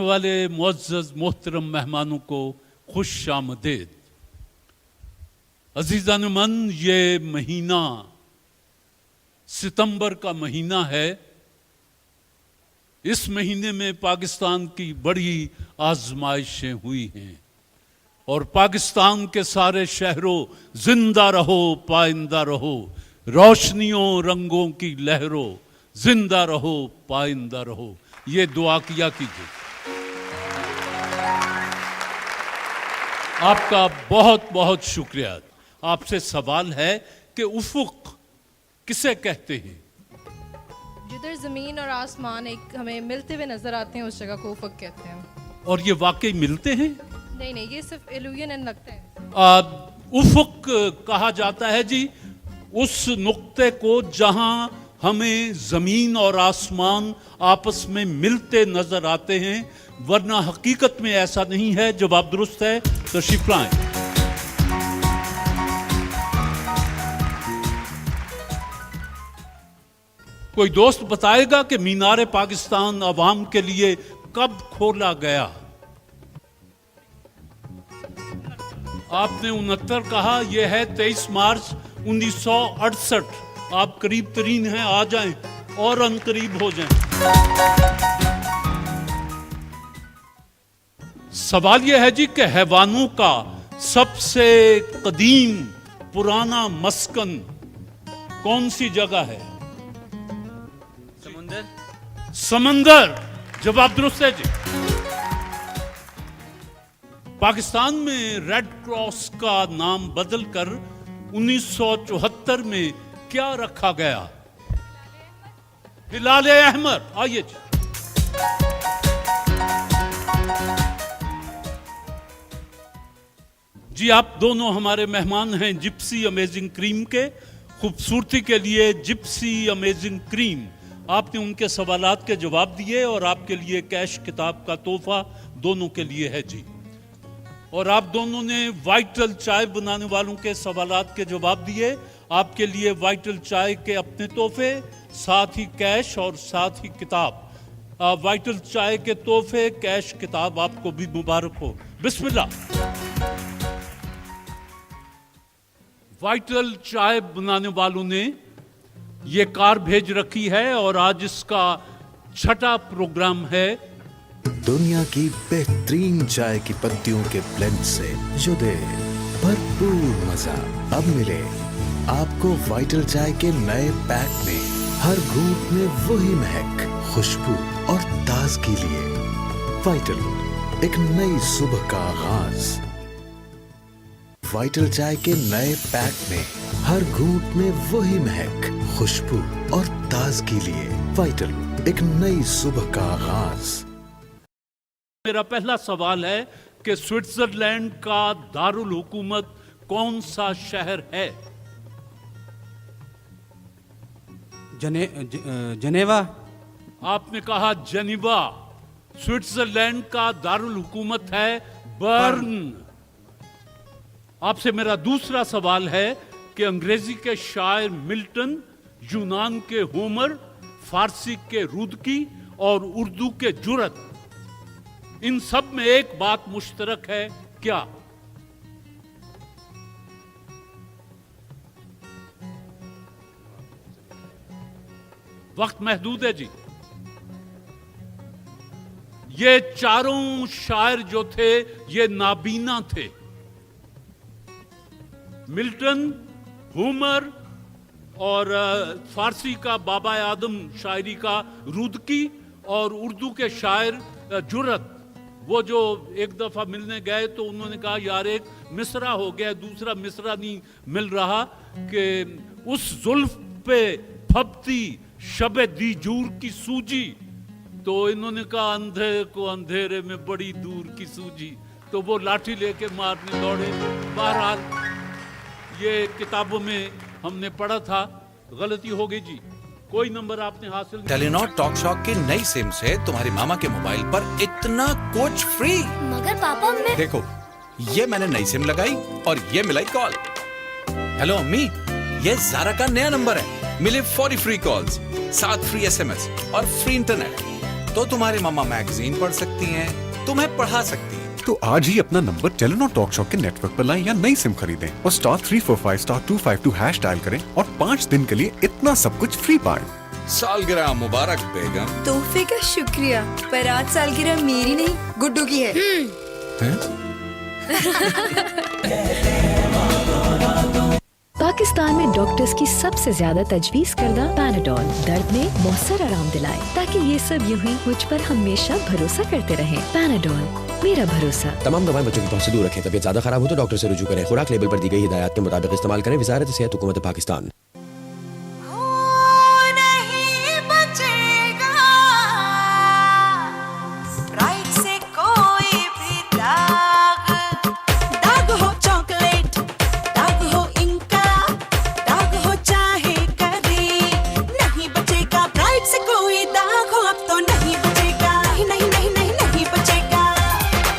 वाले मुअज़्ज़ज़ मोहतरम मेहमानों को खुश आमदीद। अजीज़ान मन, ये महीना सितंबर का महीना है। इस महीने में पाकिस्तान की बड़ी आजमाइशें हुई हैं और पाकिस्तान के सारे शहरों जिंदा रहो पाइंदा रहो, रोशनियों रंगों की लहरों जिंदा रहो पाइंदा रहो, ये दुआ किया कीजिए। आपका बहुत बहुत शुक्रिया। आपसे सवाल है कि उफुक किसे कहते हैं? जिधर जमीन और आसमान एक हमें मिलते हुए नजर आते हैं उस जगह को उफक कहते हैं। और ये वाकई मिलते हैं? नहीं, ये सिर्फ इल्यूजन लगता है। उफुक कहा जाता है जी उस नुक्ते को जहां हमें जमीन और आसमान आपस में मिलते नजर आते हैं, वरना हकीकत में ऐसा नहीं है। जवाब दुरुस्त है, तशरीफ लाएं। कोई दोस्त बताएगा कि मीनार पाकिस्तान अवाम के लिए कब खोला गया? आपने 69 कहा, यह है 23 मार्च 1968। आप करीब तरीन हैं, आ जाएं और अनकरीब हो जाएं। सवाल यह है जी कि हैवानों का सबसे कदीम पुराना मस्कन कौन सी जगह है? समंदर। जवाब दुरुस्त है जी। पाकिस्तान में रेड क्रॉस का नाम बदलकर 1974 में क्या रखा गया? हिलाल अहमर। आइए जी। जी, आप दोनों हमारे मेहमान हैं जिप्सी अमेजिंग क्रीम के। खूबसूरती के लिए जिप्सी अमेजिंग क्रीम। आपने उनके सवालात के जवाब दिए और आपके लिए कैश किताब का तोहफा दोनों के लिए है जी। और आप दोनों ने वाइटल चाय बनाने वालों के सवालात के जवाब दिए। आपके लिए वाइटल चाय के अपने तोहफे, साथ ही कैश और साथ ही किताब। वाइटल चाय के तोहफे, कैश, किताब आपको भी मुबारक हो। बिस्मिल्लाह। वाइटल चाय बनाने वालों ने ये कार भेज रखी है और आज इसका 6ठा प्रोग्राम है। दुनिया की बेहतरीन चाय की पत्तियों के ब्लेंड से जो दे भरपूर मजा। अब मिले आपको वाइटल चाय के नए पैक में हर घूंट में वही महक, खुशबू और ताजगी लिए। वाइटल, एक नई सुबह का आगाज। वाइटल चाय के नए पैक में हर घूंट में वही महक, खुशबू और ताजगी लिए। वाइटल, एक नई सुबह का आगाज। मेरा पहला सवाल है कि स्विट्जरलैंड का दारुल हुकूमत कौन सा शहर है? जनेवा। आपने कहा जनीवा। स्विट्जरलैंड का दारुल हुकूमत है बर्न। आपसे मेरा दूसरा सवाल है कि अंग्रेजी के शायर मिल्टन, यूनान के होमर, फारसी के रुदकी और उर्दू के जुरत, इन सब में एक बात मुश्तरक है, क्या? वक्त महदूद है जी। ये चारों शायर जो थे ये नाबीना थे। मिल्टन, होमर और फारसी का बाबा आदम शायरी का रुदकी और उर्दू के शायर जुरत, वो जो एक दफा मिलने गए तो उन्होंने कहा यार एक मिसरा हो गया, दूसरा मिसरा नहीं मिल रहा कि उस जुल्फ पे फबती शबे दीजूर की सूजी। तो इन्होंने कहा अंधे को अंधेरे में बड़ी दूर की सूजी। तो वो लाठी लेके मारने दौड़े। बहरहाल ये किताबों में हमने पढ़ा था, गलती हो गई जी। कोई नंबर आपने हासिल नहीं। टेलीनॉर टॉक शॉक की नई सिम से तुम्हारी मामा के मोबाइल पर इतना कुछ फ्री। मगर पापा मैं देखो, ये मैंने नई सिम लगाई और ये मिलाई कॉल। हेलो अम्मी, ये ज़ारा का नया नंबर है। मिले 40 फ्री कॉल्स, 7 फ्री SMS और फ्री इंटरनेट। तो तुम्हारी मम्मा मैगजीन पढ़ सकती हैं, तुम्हें पढ़ा सकती हैं। तो आज ही अपना नंबर टेलीनॉर टॉक शॉप के नेटवर्क पर लाएं या नई सिम खरीदें और *345*252# डायल करें और 5 दिन के लिए इतना सब कुछ फ्री पाएं। सालगिरह मुबारक बेगम। तोहफे का शुक्रिया, पर आज सालगिरह मेरी नहीं गुड्डू की है। पाकिस्तान में डॉक्टर्स की सबसे ज्यादा तजवीज करदा पैनाडोल दर्द में मौसर आराम दिलाए, ताकि ये सब यूं ही मुझ पर हमेशा भरोसा करते रहें। पैनाडोल, मेरा भरोसा। तमाम दवाएं बच्चों की पहुंच से दूर रखें। तबीयत ज्यादा खराब हो तो डॉक्टर से रुजू करें। खुराक लेबल पर दी गई हिदायत के मुताबिक इस्तेमाल करें। वजारत सेहत हुकूमत पाकिस्तान।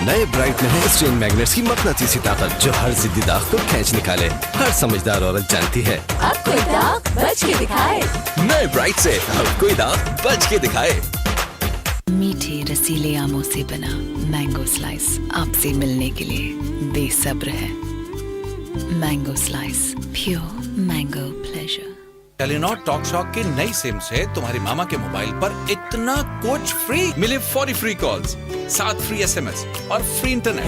नए ब्राइट में है स्ट्रेन मैग्नेट्स की मकनातीसी ताकत, जो हर जिद्दी दाग को खींच निकाले। हर समझदार औरत जानती है अब कोई दाग बच के दिखाए। नए ब्राइट से अब कोई दाग बच के दिखाए। मीठे रसीले आमों से बना मैंगो स्लाइस आपसे मिलने के लिए बेसब्र है। Mango slice, pure mango pleasure. Telenor talk shock की नई सिम से तुम्हारी मामा के मोबाइल पर इतना कुछ फ्री मिले। 40 फ्री कॉल्स, 7 फ्री SMS और फ्री इंटरनेट।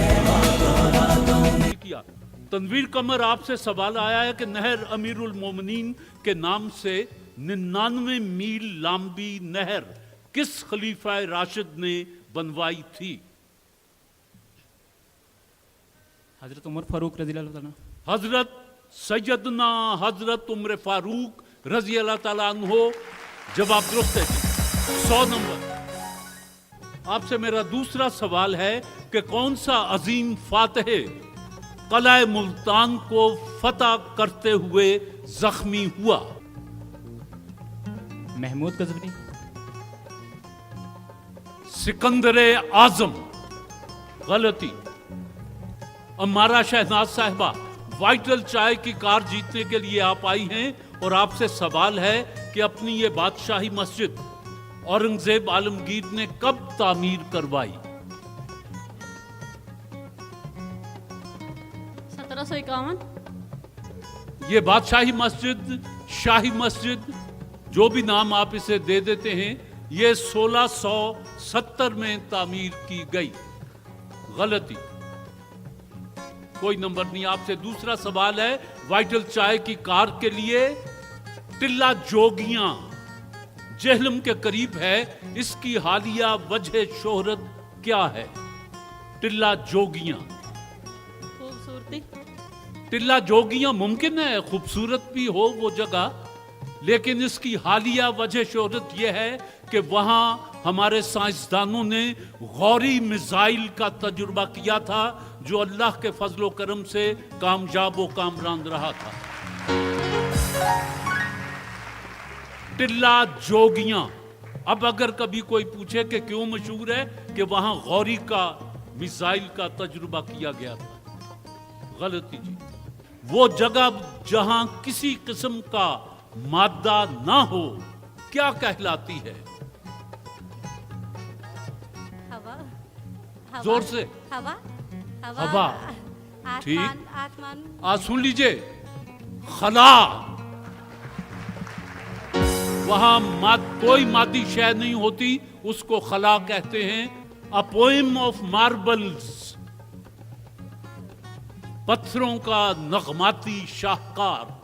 किया। तनवीर कमर, आपसे सवाल आया है कि नहर अमीरुल मोमिनीन के नाम से 99 मील लंबी नहर किस खलीफा राशिद ने बनवाई थी? हजरत उमर फारूक रज़ी अल्लाह ताला। हजरत सैयदना हजरत उमर फारूक रजी अल्लाह ताला अन्हो। जवाब दुरुस्त है जी, 100 नंबर। आपसे मेरा दूसरा सवाल है कि कौन सा अजीम फातह कलाए मुल्तान को फतह करते हुए जख्मी हुआ? महमूद गजनी। सिकंदर आजम। गलती। अमारा शहनाज साहिबा, वाइटल चाय की कार जीतने के लिए आप आई हैं और आपसे सवाल है कि अपनी ये बादशाही मस्जिद औरंगजेब आलमगीर ने कब तामीर करवाई? 1751। ये बादशाही मस्जिद, शाही मस्जिद, जो भी नाम आप इसे दे देते हैं, ये 1670 में तामीर की गई। गलती। कोई नंबर नहीं। आपसे दूसरा सवाल है वाइटल चाय की कार के लिए। टिल्ला जोगियां जेहलम के करीब है, इसकी हालिया वजह शोहरत क्या है? टिल्ला जोगियां। खूबसूरती। टिल्ला जोगियां मुमकिन है खूबसूरत भी हो वो जगह, लेकिन इसकी हालिया वजह शोहरत यह है कि वहां हमारे साइंसदानों ने गौरी मिसाइल का तजुर्बा किया था, जो अल्लाह के फजलो करम से कामयाब व कामरान रहा था। टिल्ला जोगियां। अब अगर कभी कोई पूछे कि क्यों मशहूर है, कि वहां गौरी का मिसाइल का तजुर्बा किया गया था। गलती जी। वो जगह जहां किसी किस्म का मादा ना हो क्या कहलाती है? हवा। जोर से। हवा। हवा। ठीक। आसमान। आज सुन लीजिए, खला। वहां कोई मादी शय नहीं होती, उसको खला कहते हैं। अ पोएम ऑफ मार्बल्स, पत्थरों का नगमाती शाहकार।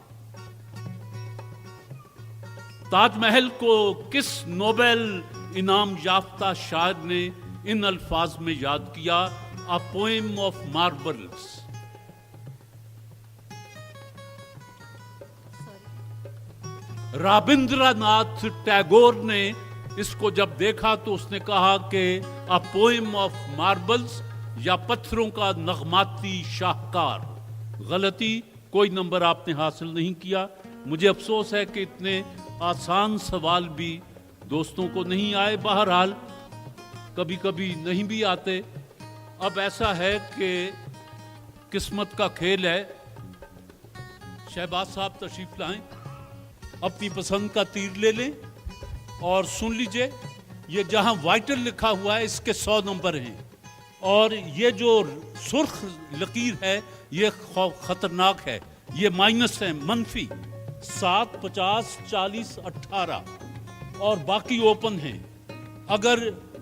ताजमहल को किस नोबेल इनाम याफ्ता शायर ने इन अल्फाज में याद किया? A poem of marbles. Rabindranath Tagore ने इसको जब देखा तो उसने कहा कि अ पोएम ऑफ मार्बल्स, या पत्थरों का नगमाती शाहकार। गलती। कोई नंबर आपने हासिल नहीं किया। मुझे अफसोस है कि इतने आसान सवाल भी दोस्तों को नहीं आए। बहरहाल कभी कभी नहीं भी आते। अब ऐसा है कि किस्मत का खेल है। शहबाज साहब तशरीफ लाएं, अपनी पसंद का तीर ले लें और सुन लीजिए ये जहां वाइटल लिखा हुआ है इसके 100 नंबर हैं, और ये जो सुर्ख लकीर है ये खतरनाक है, ये माइनस है, मनफी 7, 50, 40, 18 और बाकी ओपन हैं। अगर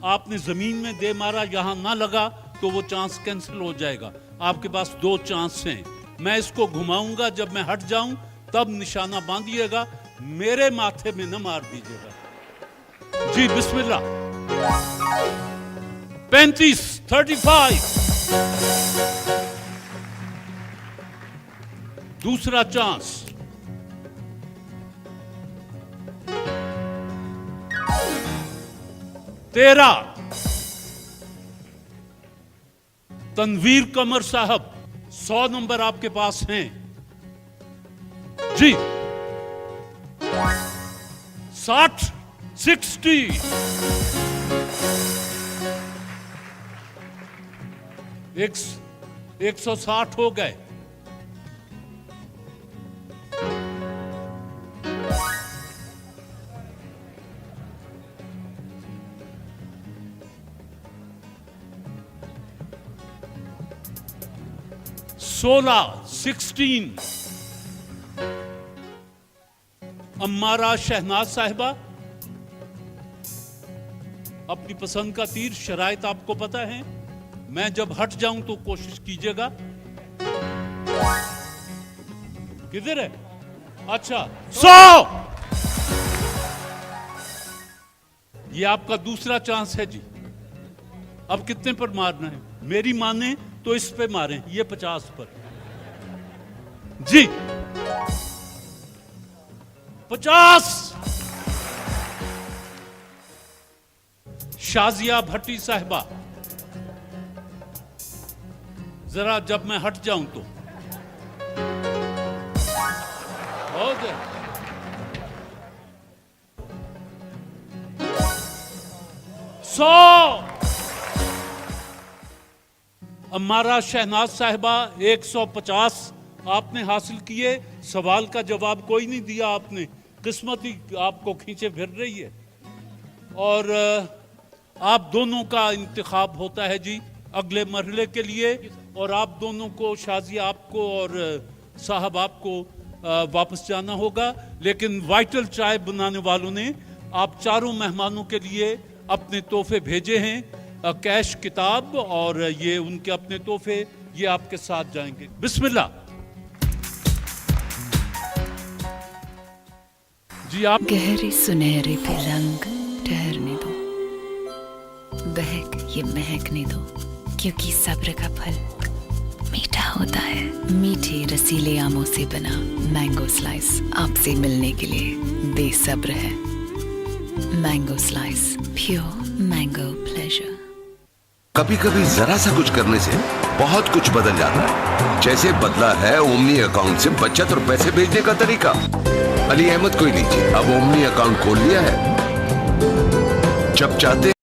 आपने जमीन में दे मारा, यहां ना लगा तो वो चांस कैंसिल हो जाएगा। आपके पास 2 चांस हैं। मैं इसको घुमाऊंगा, जब मैं हट जाऊं तब निशाना बांधिएगा, मेरे माथे में न मार दीजिएगा। जी बिस्मिल्लाह। 35, 35। दूसरा चांस। 13। तनवीर कमर साहब 100 नंबर आपके पास हैं जी। 60, 60। 160 हो गए। सोलह, 16। अम्मारा शहनाज साहिबा, अपनी पसंद का तीर, शराइत आपको पता है। मैं जब हट जाऊं तो कोशिश कीजिएगा। किधर है? अच्छा, 100। ये आपका दूसरा चांस है जी। अब कितने पर मारना है? मेरी माने तो इस पे मारें, ये 50 पर जी। 50। शाजिया भट्टी साहिबा, जरा जब मैं हट जाऊं तो। बहुत है। 100। अम्मारा शहनाज साहिबा 150 आपने हासिल किए। सवाल का जवाब कोई नहीं दिया आपने, किस्मत ही आपको खींचे फिर रही है। और आप दोनों का इंतखाब होता है जी अगले मरहले के लिए, और आप दोनों को, शाजिया आपको और साहब आपको वापस जाना होगा। लेकिन वाइटल चाय बनाने वालों ने आप चारों मेहमानों के लिए अपने तोहफे भेजे हैं, कैश, किताब, और ये उनके अपने तोहफे, ये आपके साथ जाएंगे। बिस्मिल्लाह जी। आप गहरे सुनहरे पे रंग ठहरने दो, बहक ये महकने दो, क्योंकि सब्र का फल मीठा होता है। मीठे रसीले आमों से बना मैंगो स्लाइस आपसे मिलने के लिए बेसब्र है। Mango slice, pure mango pleasure. कभी कभी जरा सा कुछ करने से बहुत कुछ बदल जाता है। जैसे बदला है ओमनी अकाउंट से बचत और पैसे भेजने का तरीका। अली अहमद को ही लीजिए, अब ओमनी अकाउंट खोल लिया है। जब चाहते